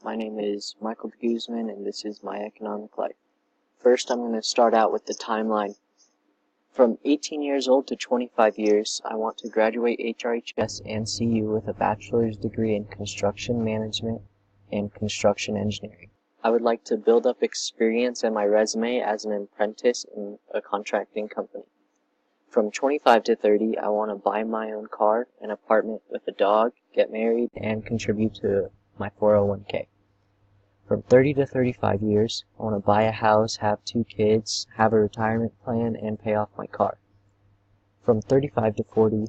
My name is Michael Guzman, and this is my economic life. First, I'm going to start out with the timeline. From 18 years old to 25 years, I want to graduate HRHS and CU with a bachelor's degree in construction management and construction engineering. I would like to build up experience in my resume as an apprentice in a contracting company. From 25 to 30, I want to buy my own car, an apartment with a dog, get married, and contribute to my 401k. From 30 to 35 years, I want to buy a house, have 2 kids, have a retirement plan, and pay off my car. From 35 to 40,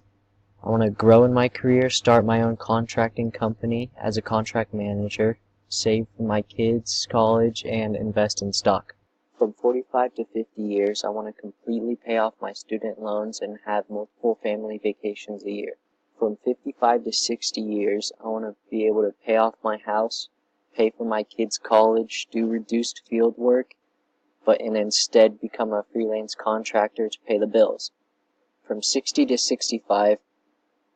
I want to grow in my career, start my own contracting company as a contract manager, save for my kids' college, and invest in stock. From 45 to 50 years, I want to completely pay off my student loans and have multiple family vacations a year. From 55 to 60 years, I want to be able to pay off my house, pay for my kids' college, do reduced field work, and instead become a freelance contractor to pay the bills. From 60 to 65,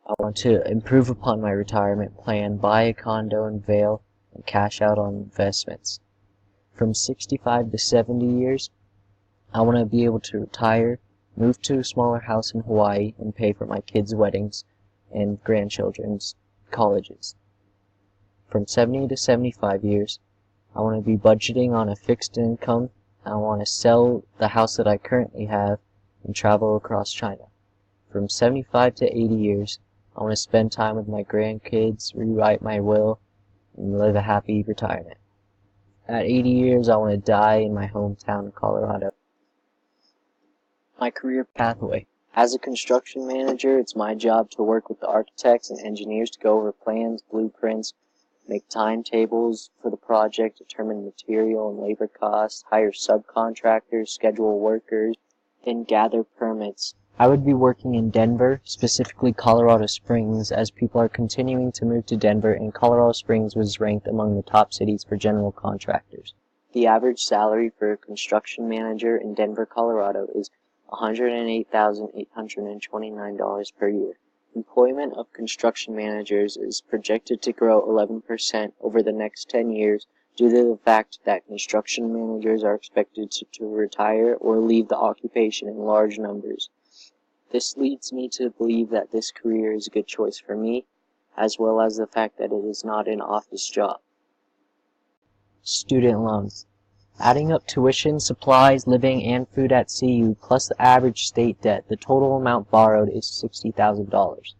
I want to improve upon my retirement plan, buy a condo in Vail, and cash out on investments. From 65 to 70 years, I want to be able to retire, move to a smaller house in Hawaii, and pay for my kids' weddings and grandchildren's colleges. From 70 to 75 years, I want to be budgeting on a fixed income. I want to sell the house that I currently have and travel across China. From 75 to 80 years, I want to spend time with my grandkids, rewrite my will, and live a happy retirement. At 80 years, I want to die in my hometown of Colorado. My career pathway. As a construction manager, it's my job to work with the architects and engineers to go over plans, blueprints, make timetables for the project, determine material and labor costs, hire subcontractors, schedule workers, and gather permits. I would be working in Denver, specifically Colorado Springs, as people are continuing to move to Denver, and Colorado Springs was ranked among the top cities for general contractors. The average salary for a construction manager in Denver, Colorado is $108,829 per year. Employment of construction managers is projected to grow 11% over the next 10 years due to the fact that construction managers are expected to retire or leave the occupation in large numbers. This leads me to believe that this career is a good choice for me, as well as the fact that it is not an office job. Student loans. Adding up tuition, supplies, living, and food at CU, plus the average state debt, the total amount borrowed is $60,000.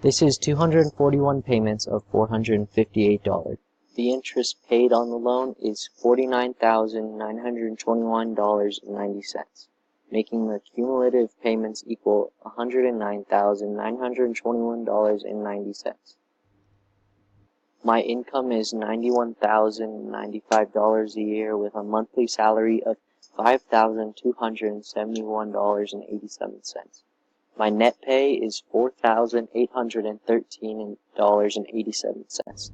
This is 241 payments of $458. The interest paid on the loan is $49,921.90, making the cumulative payments equal $109,921.90. My income is $91,095 a year with a monthly salary of $5,271.87. My net pay is $4,813.87.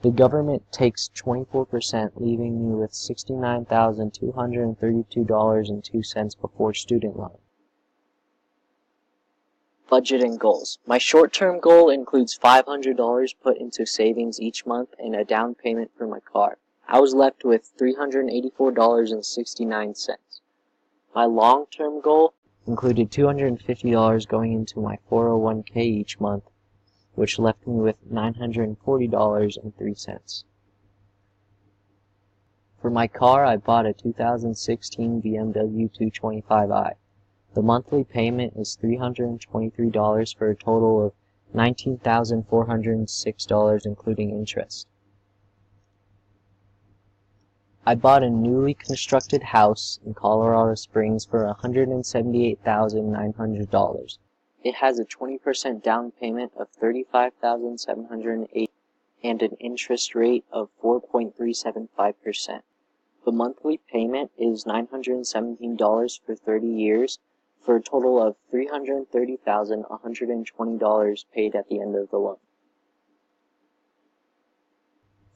The government takes 24%, leaving me with $69,232.02 before student loan. Budget and goals. My short-term goal includes $500 put into savings each month and a down payment for my car. I was left with $384.69. My long-term goal included $250 going into my 401k each month, which left me with $940.03. For my car, I bought a 2016 BMW 225i. The monthly payment is $323 for a total of $19,406 including interest. I bought a newly constructed house in Colorado Springs for $178,900. It has a 20% down payment of $35,708 and an interest rate of 4.375%. The monthly payment is $917 for 30 years, for a total of $330,120 paid at the end of the loan.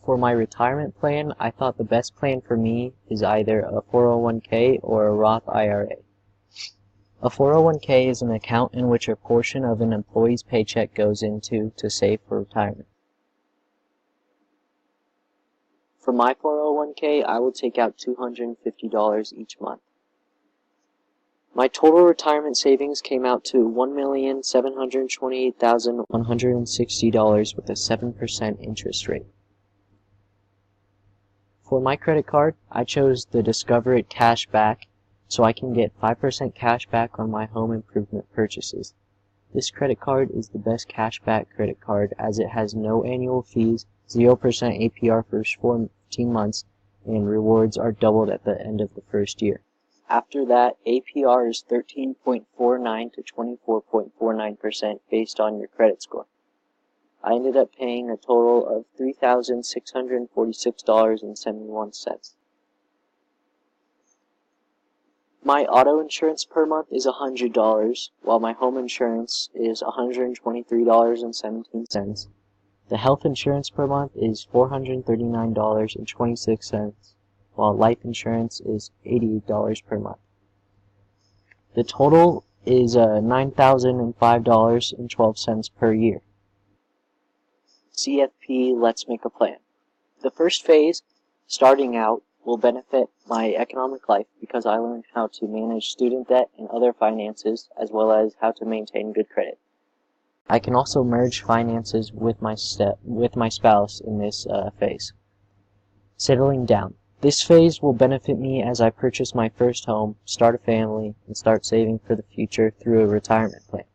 For my retirement plan, I thought the best plan for me is either a 401k or a Roth IRA. A 401k is an account in which a portion of an employee's paycheck goes into to save for retirement. For my 401k, I will take out $250 each month. My total retirement savings came out to $1,728,160 with a 7% interest rate. For my credit card, I chose the Discover It Cash Back so I can get 5% cash back on my home improvement purchases. This credit card is the best cashback credit card as it has no annual fees, 0% APR for 14 months, and rewards are doubled at the end of the first year. After that, APR is 13.49 to 24.49% based on your credit score. I ended up paying a total of $3,646.71. My auto insurance per month is $100, while my home insurance is $123.17. The health insurance per month is $439.26, while life insurance is $88 per month. The total is $9,005.12 per year. CFP, let's make a plan. The first phase, starting out, will benefit my economic life because I learned how to manage student debt and other finances, as well as how to maintain good credit. I can also merge finances with my spouse in this phase. Settling down. This phase will benefit me as I purchase my first home, start a family, and start saving for the future through a retirement plan.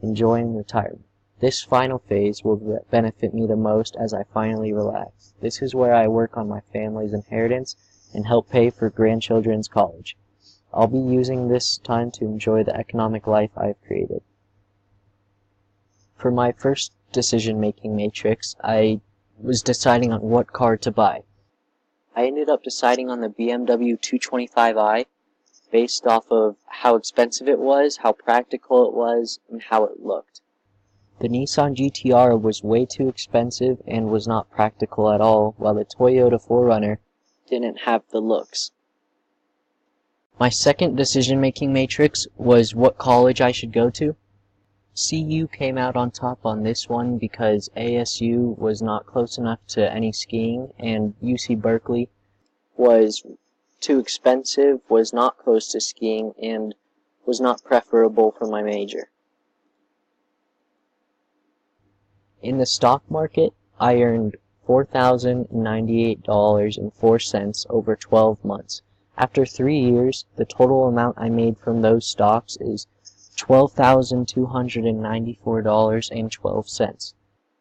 Enjoying retirement. This final phase will benefit me the most as I finally relax. This is where I work on my family's inheritance and help pay for grandchildren's college. I'll be using this time to enjoy the economic life I've created. For my first decision-making matrix, I was deciding on what car to buy. I ended up deciding on the BMW 225i based off of how expensive it was, how practical it was, and how it looked. The Nissan GT-R was way too expensive and was not practical at all, while the Toyota 4Runner didn't have the looks. My second decision-making matrix was what college I should go to. CU came out on top on this one because ASU was not close enough to any skiing, and UC Berkeley was too expensive, was not close to skiing, and was not preferable for my major. In the stock market, I earned $4,098.04 over 12 months. After 3 years, the total amount I made from those stocks is $12,294.12.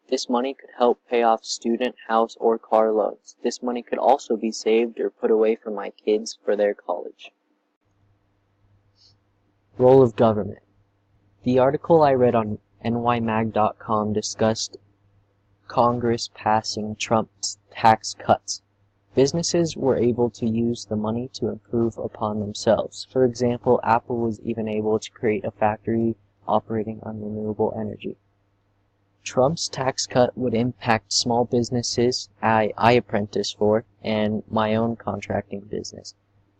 This money could help pay off student, house, or car loans. This money could also be saved or put away for my kids for their college. Role of government. The article I read on nymag.com discussed Congress passing Trump's tax cuts. Businesses were able to use the money to improve upon themselves. For example, Apple was even able to create a factory operating on renewable energy. Trump's tax cut would impact small businesses I apprentice for and my own contracting business.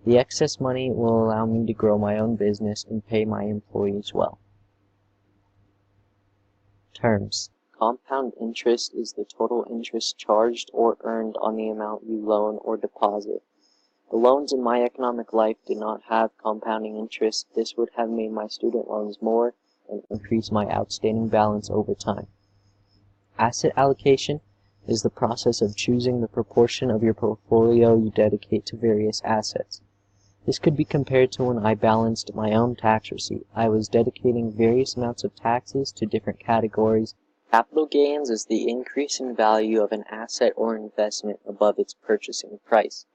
The excess money will allow me to grow my own business and pay my employees well. Terms. Compound interest is the total interest charged or earned on the amount you loan or deposit. The loans in my economic life did not have compounding interest. This would have made my student loans more and increased my outstanding balance over time. Asset allocation is the process of choosing the proportion of your portfolio you dedicate to various assets. This could be compared to when I balanced my own tax receipt. I was dedicating various amounts of taxes to different categories. Capital gains is the increase in value of an asset or investment above its purchasing price.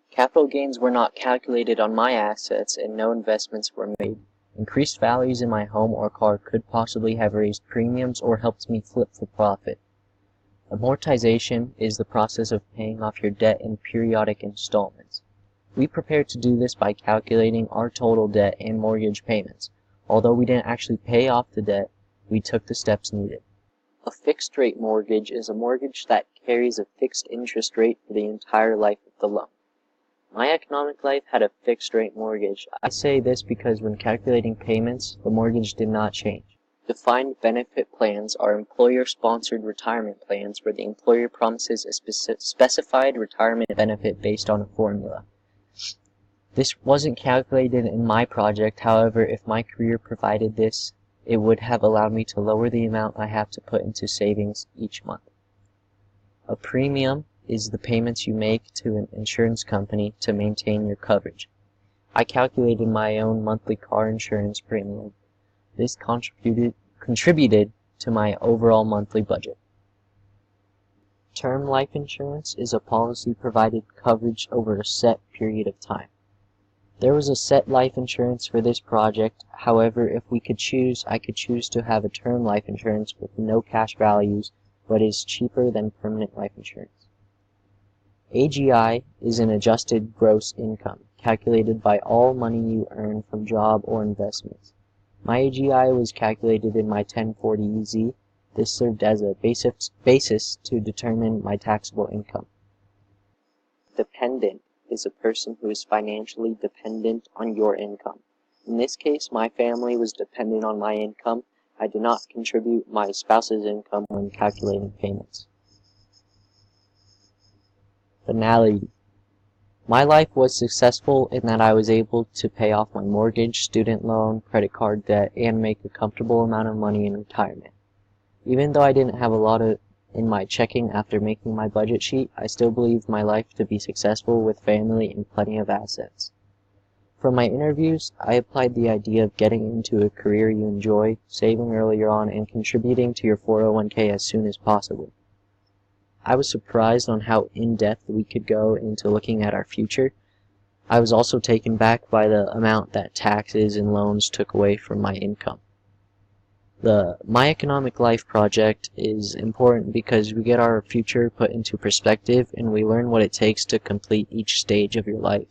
Capital gains were not calculated on my assets and no investments were made. Increased values in my home or car could possibly have raised premiums or helped me flip for profit. Amortization is the process of paying off your debt in periodic installments. We prepared to do this by calculating our total debt and mortgage payments. Although we didn't actually pay off the debt, we took the steps needed. A fixed-rate mortgage is a mortgage that carries a fixed interest rate for the entire life of the loan. My economic life had a fixed-rate mortgage. I say this because when calculating payments, the mortgage did not change. Defined benefit plans are employer-sponsored retirement plans where the employer promises a specified retirement benefit based on a formula. This wasn't calculated in my project, however, if my career provided this, it would have allowed me to lower the amount I have to put into savings each month. A premium is the payments you make to an insurance company to maintain your coverage. I calculated my own monthly car insurance premium. This contributed to my overall monthly budget. Term life insurance is a policy provided coverage over a set period of time. There was a set life insurance for this project, however, if we could choose, I could choose to have a term life insurance with no cash values, but is cheaper than permanent life insurance. AGI is an adjusted gross income, calculated by all money you earn from job or investments. My AGI was calculated in my 1040EZ. This served as a basis to determine my taxable income. Dependent is a person who is financially dependent on your income. In this case, my family was dependent on my income. I did not contribute my spouse's income when calculating payments. Finality. My life was successful in that I was able to pay off my mortgage, student loan, credit card debt, and make a comfortable amount of money in retirement. Even though I didn't have a lot in my checking after making my budget sheet, I still believed my life to be successful with family and plenty of assets. From my interviews, I applied the idea of getting into a career you enjoy, saving earlier on, and contributing to your 401k as soon as possible. I was surprised on how in-depth we could go into looking at our future. I was also taken back by the amount that taxes and loans took away from my income. The My Economic Life project is important because we get our future put into perspective and we learn what it takes to complete each stage of your life.